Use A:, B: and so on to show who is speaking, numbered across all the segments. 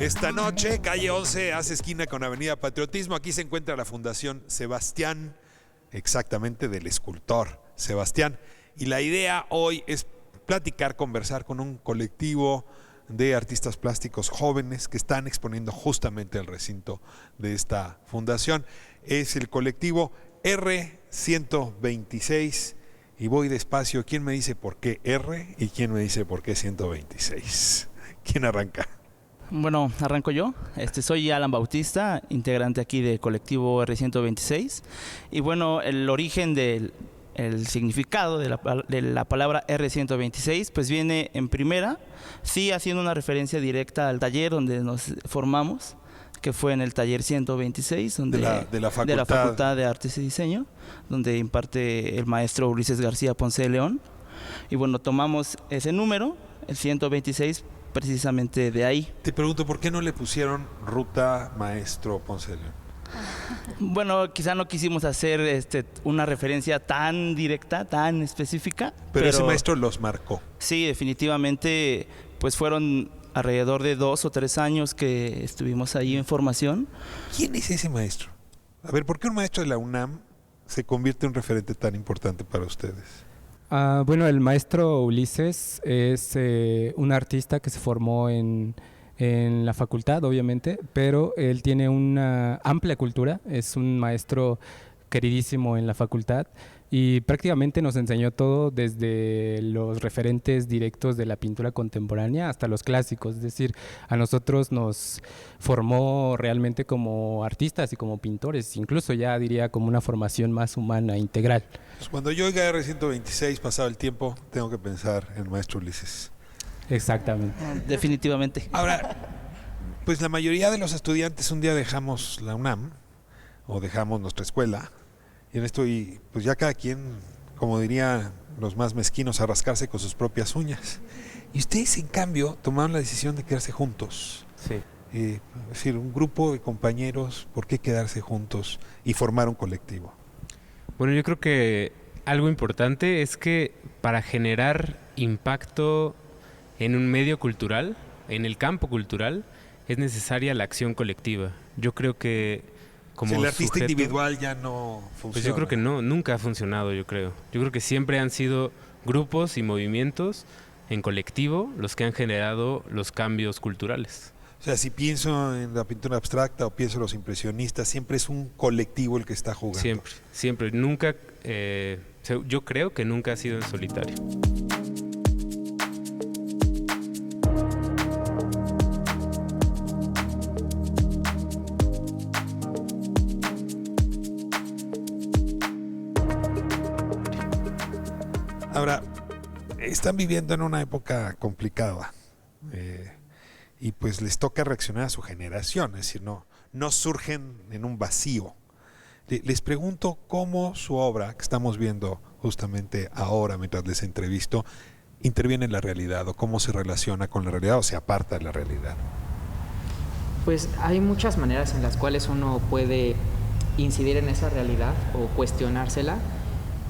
A: Esta noche, calle 11, hace esquina con Avenida Patriotismo. Aquí se encuentra la Fundación Sebastián, exactamente del escultor Sebastián. Y la idea hoy es platicar, conversar con un colectivo de artistas plásticos jóvenes que están exponiendo justamente el recinto de esta fundación. Es el colectivo R126. Y voy despacio. ¿Quién me dice por qué R y quién me dice por qué 126? ¿Quién arranca?
B: Bueno, arranco yo. Soy Alan Bautista, integrante aquí del colectivo R126. Y bueno, el origen del significado de la palabra R126 pues viene en primera, sí haciendo una referencia directa al taller donde nos formamos, que fue en el taller 126 donde,
A: de la
B: Facultad de Artes y Diseño, donde imparte el maestro Ulises García Ponce de León. Y bueno, tomamos ese número, el 126, precisamente de ahí.
A: Te pregunto, ¿por qué no le pusieron Ruta Maestro Ponce de León?
B: Bueno, quizá no quisimos hacer una referencia tan directa, tan específica.
A: Pero ese maestro los marcó.
B: Sí, definitivamente, pues fueron alrededor de 2 o 3 años que estuvimos ahí en formación.
A: ¿Quién es ese maestro? A ver, ¿por qué un maestro de la UNAM se convierte en un referente tan importante para ustedes?
C: Bueno, el maestro Ulises es un artista que se formó en la facultad, obviamente, pero él tiene una amplia cultura, es un maestro queridísimo en la facultad y prácticamente nos enseñó todo desde los referentes directos de la pintura contemporánea hasta los clásicos, es decir, a nosotros nos formó realmente como artistas y como pintores, incluso ya diría como una formación más humana, integral.
A: Pues cuando yo oiga R126, pasado el tiempo, tengo que pensar en el maestro Ulises.
C: Exactamente.
B: Definitivamente.
A: Ahora, pues la mayoría de los estudiantes un día dejamos la UNAM o dejamos nuestra escuela y en esto pues ya cada quien, como dirían los más mezquinos, a rascarse con sus propias uñas. Y ustedes, en cambio, tomaron la decisión de quedarse juntos.
C: Sí.
A: Es decir, un grupo de compañeros, ¿por qué quedarse juntos y formar un colectivo?
D: Bueno, yo creo que algo importante es que para generar impacto en un medio cultural, en el campo cultural, es necesaria la acción colectiva. Yo creo que como
A: el artista
D: sujeto,
A: individual ya no funciona.
D: Pues yo creo que no, nunca ha funcionado, yo creo. Yo creo que siempre han sido grupos y movimientos en colectivo los que han generado los cambios culturales.
A: O sea, si pienso en la pintura abstracta o pienso en los impresionistas, siempre es un colectivo el que está jugando.
D: Siempre, siempre. Nunca, yo creo que nunca ha sido en solitario.
A: Ahora, están viviendo en una época complicada y pues les toca reaccionar a su generación, es decir, no surgen en un vacío. Les pregunto cómo su obra, que estamos viendo justamente ahora mientras les entrevisto, interviene en la realidad o cómo se relaciona con la realidad o se aparta de la realidad.
E: Pues hay muchas maneras en las cuales uno puede incidir en esa realidad o cuestionársela.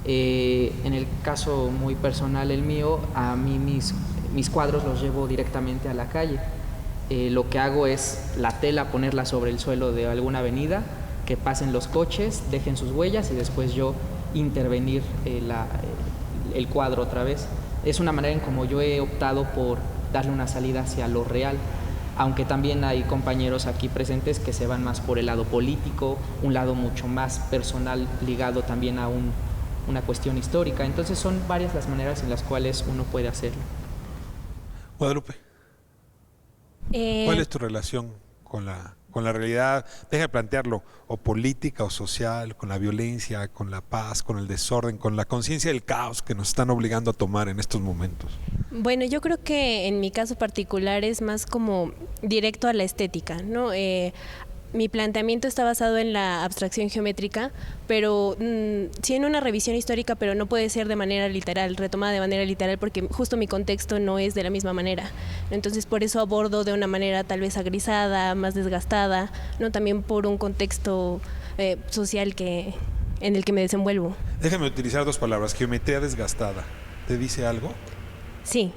E: En el caso muy personal, el mío, a mí mis cuadros los llevo directamente a la calle. Lo que hago es la tela ponerla sobre el suelo de alguna avenida, que pasen los coches, dejen sus huellas y después yo intervenir el cuadro otra vez. Es una manera en como yo he optado por darle una salida hacia lo real, aunque también hay compañeros aquí presentes que se van más por el lado político, un lado mucho más personal ligado también a una cuestión histórica. Entonces son varias las maneras en las cuales uno puede hacerlo.
A: Guadalupe, ¿cuál es tu relación con la realidad? Deja de plantearlo, o política o social, con la violencia, con la paz, con el desorden, con la conciencia del caos que nos están obligando a tomar en estos momentos.
F: Bueno, yo creo que en mi caso particular es más como directo a la estética, ¿no? Mi planteamiento está basado en la abstracción geométrica, pero sí en una revisión histórica, pero no puede ser de manera literal, retomada de manera literal, porque justo mi contexto no es de la misma manera. Entonces, por eso abordo de una manera tal vez agrisada, más desgastada, ¿no? También por un contexto social en el que me desenvuelvo.
A: Déjame utilizar 2 palabras, geometría desgastada. ¿Te dice algo?
F: Sí.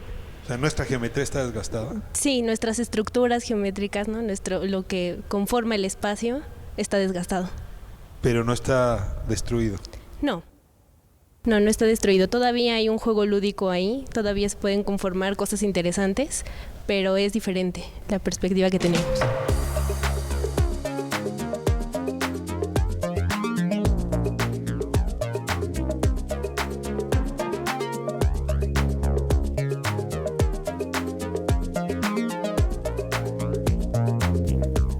A: O sea, ¿nuestra geometría está desgastada?
F: Sí, nuestras estructuras geométricas, ¿no? Lo que conforma el espacio está desgastado.
A: Pero no está destruido.
F: No, no está destruido. Todavía hay un juego lúdico ahí, todavía se pueden conformar cosas interesantes, pero es diferente la perspectiva que tenemos.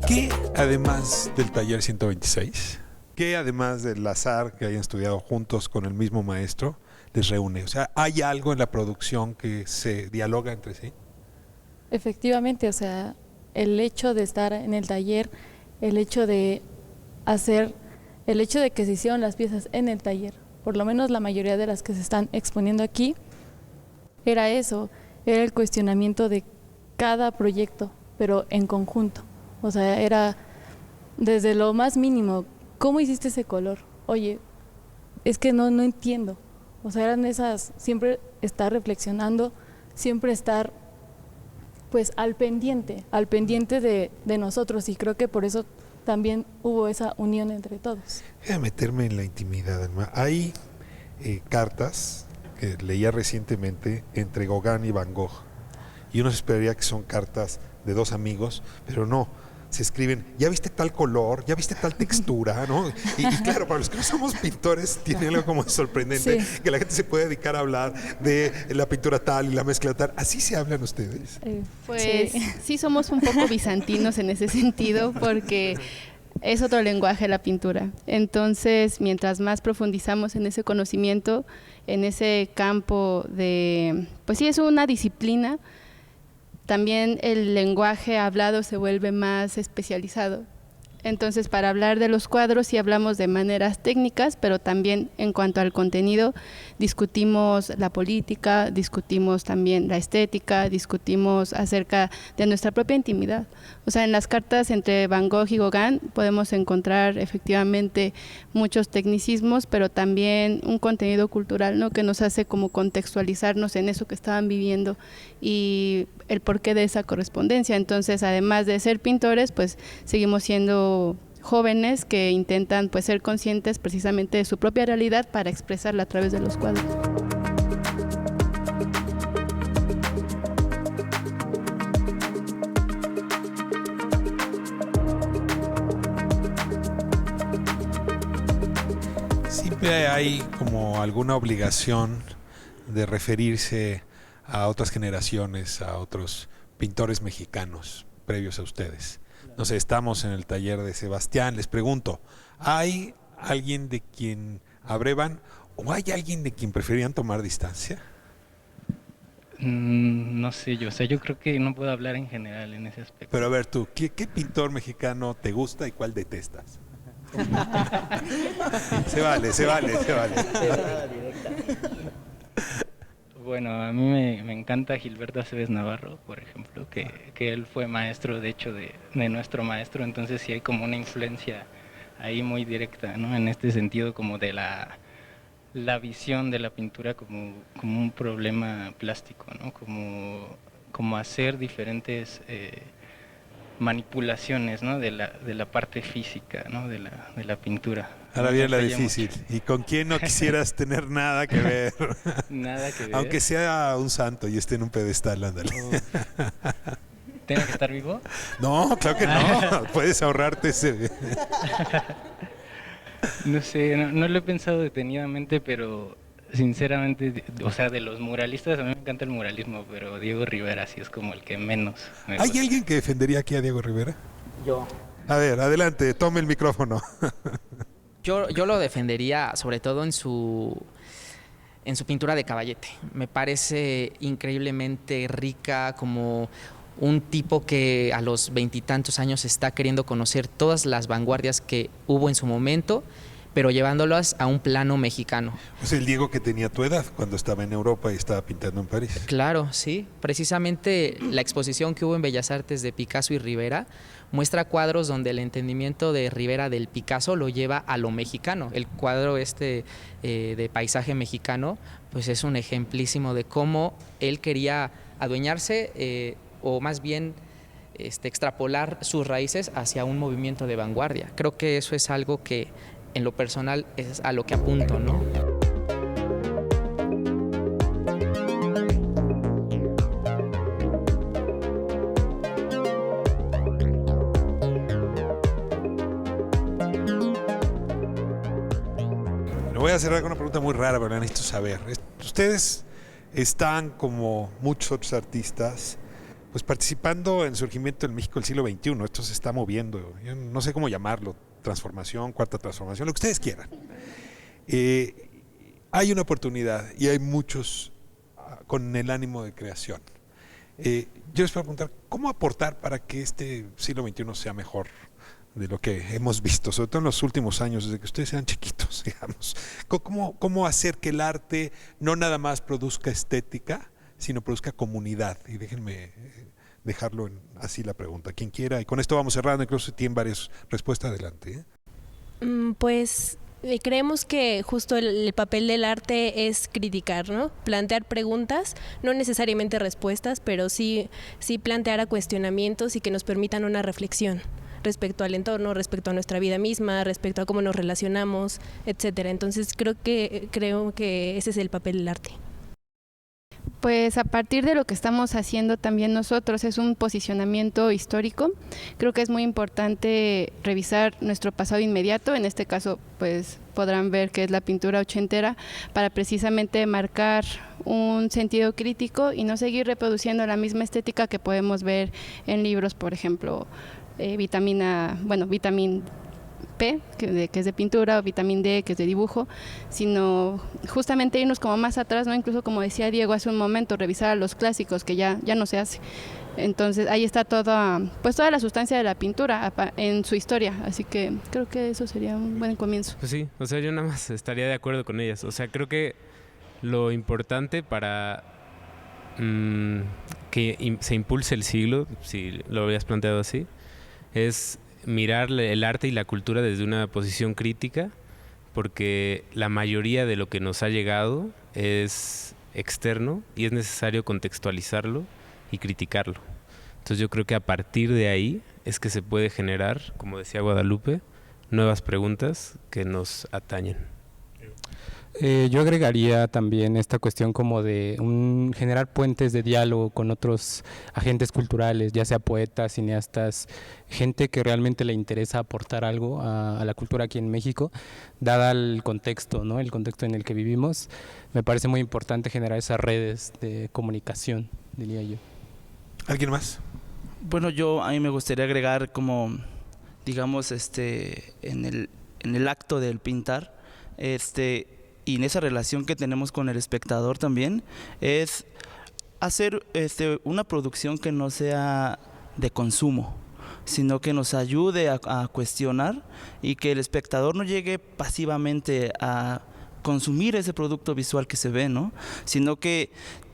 A: ¿Qué además del taller 126? ¿Qué además del azar que hayan estudiado juntos con el mismo maestro les reúne? O sea, ¿hay algo en la producción que se dialoga entre sí?
G: Efectivamente, o sea, el hecho de estar en el taller, el hecho de que se hicieron las piezas en el taller, por lo menos la mayoría de las que se están exponiendo aquí, era eso, era el cuestionamiento de cada proyecto, pero en conjunto. O sea, era desde lo más mínimo, ¿cómo hiciste ese color? Oye, es que no entiendo. O sea, eran esas, siempre estar reflexionando, siempre estar pues al pendiente de nosotros, y creo que por eso también hubo esa unión entre todos.
A: Voy a meterme en la intimidad, Alma. Hay cartas que leía recientemente entre Gauguin y Van Gogh, y uno se esperaría que son cartas de dos amigos, pero no. Se escriben, ya viste tal color, ya viste tal textura, ¿no? Y claro, para los que no somos pintores, tiene algo como sorprendente, sí, que la gente se puede dedicar a hablar de la pintura tal y la mezcla tal. ¿Así se hablan ustedes?
H: Pues sí somos un poco bizantinos en ese sentido, porque es otro lenguaje la pintura. Entonces, mientras más profundizamos en ese conocimiento, en ese campo de, pues sí, es una disciplina. También el lenguaje hablado se vuelve más especializado. Entonces, para hablar de los cuadros sí hablamos de maneras técnicas, pero también en cuanto al contenido discutimos la política, discutimos también la estética, discutimos acerca de nuestra propia intimidad. O sea, en las cartas entre Van Gogh y Gauguin podemos encontrar efectivamente muchos tecnicismos, pero también un contenido cultural, ¿no?, que nos hace como contextualizarnos en eso que estaban viviendo y el porqué de esa correspondencia. Entonces, además de ser pintores, pues seguimos siendo jóvenes que intentan pues ser conscientes precisamente de su propia realidad para expresarla a través de los cuadros.
A: Siempre hay como alguna obligación de referirse a otras generaciones, a otros pintores mexicanos previos a ustedes. No sé, estamos en el taller de Sebastián, les pregunto, ¿hay alguien de quien abrevan o hay alguien de quien preferían tomar distancia?
I: No sé, yo creo que no puedo hablar en general en ese aspecto.
A: Pero a ver tú, ¿qué pintor mexicano te gusta y cuál detestas? Se vale.
I: Bueno, a mí me encanta Gilberto Aceves Navarro, por ejemplo, que él fue maestro, de hecho, de nuestro maestro, entonces sí hay como una influencia ahí muy directa, ¿no? En este sentido como de la visión de la pintura como un problema plástico, ¿no? Como hacer diferentes manipulaciones, ¿no?, de la parte física, ¿no?, de la pintura.
A: Ahora viene la difícil. ¿Y con quién no quisieras tener nada que ver?
I: Nada que ver.
A: Aunque sea un santo y esté en un pedestal, ándale.
I: ¿Tiene que estar vivo?
A: No, claro que no. Puedes ahorrarte ese.
I: No sé, no lo he pensado detenidamente, pero sinceramente, o sea, de los muralistas, a mí me encanta el muralismo, pero Diego Rivera sí es como el que menos me gusta.
A: ¿Hay alguien que defendería aquí a Diego Rivera?
E: Yo.
A: A ver, adelante, tome el micrófono.
E: Yo lo defendería sobre todo en su pintura de Caballete. Me parece increíblemente rica, como un tipo que a los 20 y tantos años está queriendo conocer todas las vanguardias que hubo en su momento, pero llevándolas a un plano mexicano.
A: Pues el Diego que tenía tu edad cuando estaba en Europa y estaba pintando en París.
E: Claro, sí. Precisamente la exposición que hubo en Bellas Artes de Picasso y Rivera muestra cuadros donde el entendimiento de Rivera del Picasso lo lleva a lo mexicano. El cuadro de paisaje mexicano pues es un ejemplísimo de cómo él quería adueñarse o más bien extrapolar sus raíces hacia un movimiento de vanguardia. Creo que eso es algo que en lo personal es a lo que apunto, ¿no?
A: Voy a cerrar con una pregunta muy rara, pero la necesito saber. Ustedes están, como muchos otros artistas, pues participando en el surgimiento del México del siglo XXI. Esto se está moviendo. Yo no sé cómo llamarlo. Transformación, cuarta transformación, lo que ustedes quieran. Hay una oportunidad y hay muchos con el ánimo de creación. Yo les voy a preguntar, ¿cómo aportar para que este siglo XXI sea mejor de lo que hemos visto, sobre todo en los últimos años, desde que ustedes sean chiquitos, digamos? ¿Cómo hacer que el arte no nada más produzca estética, sino produzca comunidad? Y déjenme dejarlo así la pregunta, quien quiera, y con esto vamos cerrando, incluso si tienen varias respuestas, adelante.
F: Pues creemos que justo el papel del arte es criticar, ¿no? Plantear preguntas, no necesariamente respuestas, pero sí plantear a cuestionamientos y que nos permitan una reflexión respecto al entorno, respecto a nuestra vida misma, respecto a cómo nos relacionamos, etcétera. Entonces creo que ese es el papel del arte.
H: Pues a partir de lo que estamos haciendo también nosotros es un posicionamiento histórico. Creo que es muy importante revisar nuestro pasado inmediato, en este caso pues podrán ver que es la pintura ochentera, para precisamente marcar un sentido crítico y no seguir reproduciendo la misma estética que podemos ver en libros, por ejemplo, Vitamin P, que es de pintura, o Vitamin D, que es de dibujo, sino justamente irnos como más atrás, ¿no? Incluso como decía Diego hace un momento, revisar a los clásicos, que ya no se hace. Entonces ahí está toda la sustancia de la pintura en su historia, así que creo que eso sería un buen comienzo.
D: Pues sí, o sea, yo nada más estaría de acuerdo con ellas. O sea, creo que lo importante para que se impulse el siglo, si lo habías planteado así, es mirar el arte y la cultura desde una posición crítica, porque la mayoría de lo que nos ha llegado es externo y es necesario contextualizarlo y criticarlo. Entonces yo creo que a partir de ahí es que se puede generar, como decía Guadalupe, nuevas preguntas que nos atañen.
C: Yo agregaría también esta cuestión como de generar puentes de diálogo con otros agentes culturales, ya sea poetas, cineastas, gente que realmente le interesa aportar algo a la cultura aquí en México, dada el contexto, ¿no? El contexto en el que vivimos. Me parece muy importante generar esas redes de comunicación, diría yo.
A: ¿Alguien más?
B: Bueno, a mí me gustaría agregar como, digamos, en el acto del pintar, y en esa relación que tenemos con el espectador también, es hacer una producción que no sea de consumo, sino que nos ayude a cuestionar y que el espectador no llegue pasivamente a consumir ese producto visual que se ve, ¿no? Sino que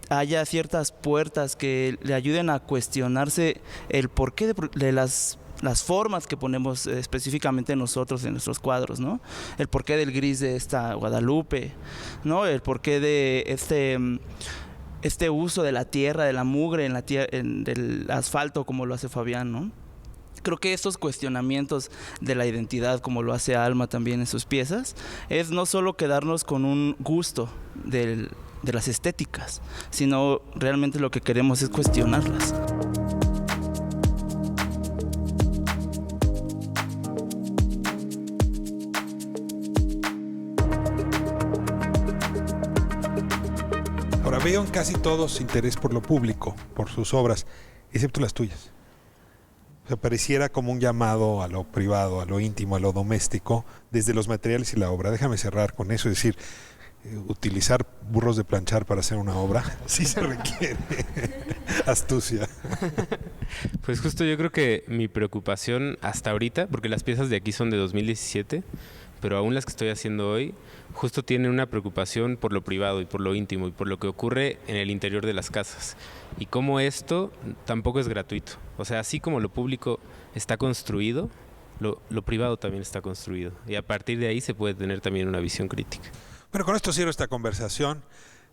B: haya ciertas puertas que le ayuden a cuestionarse el porqué de las formas que ponemos específicamente nosotros en nuestros cuadros, ¿no? El porqué del gris de esta Guadalupe, ¿no? El porqué de este uso de la tierra, de la mugre del asfalto, como lo hace Fabián, ¿no? Creo que estos cuestionamientos de la identidad, como lo hace Alma también en sus piezas, es no solo quedarnos con un gusto de las estéticas, sino realmente lo que queremos es cuestionarlas.
A: Ahora, veo en casi todos interés por lo público, por sus obras, excepto las tuyas. O sea, pareciera como un llamado a lo privado, a lo íntimo, a lo doméstico, desde los materiales y la obra. Déjame cerrar con eso, es decir, utilizar burros de planchar para hacer una obra, sí se requiere astucia.
D: Pues justo yo creo que mi preocupación hasta ahorita, porque las piezas de aquí son de 2017, pero aún las que estoy haciendo hoy, justo tienen una preocupación por lo privado y por lo íntimo y por lo que ocurre en el interior de las casas. Y cómo esto tampoco es gratuito. O sea, así como lo público está construido, lo privado también está construido. Y a partir de ahí se puede tener también una visión crítica.
A: Bueno, con esto cierro esta conversación.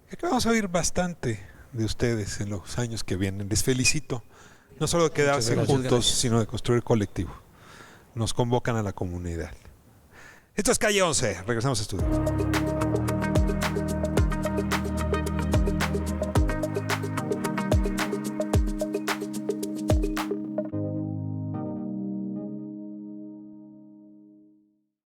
A: Creo que vamos a oír bastante de ustedes en los años que vienen. Les felicito. No solo de quedarse juntos, sino de construir colectivo. Nos convocan a la comunidad. Esto es Calle 11. Regresamos a estudios.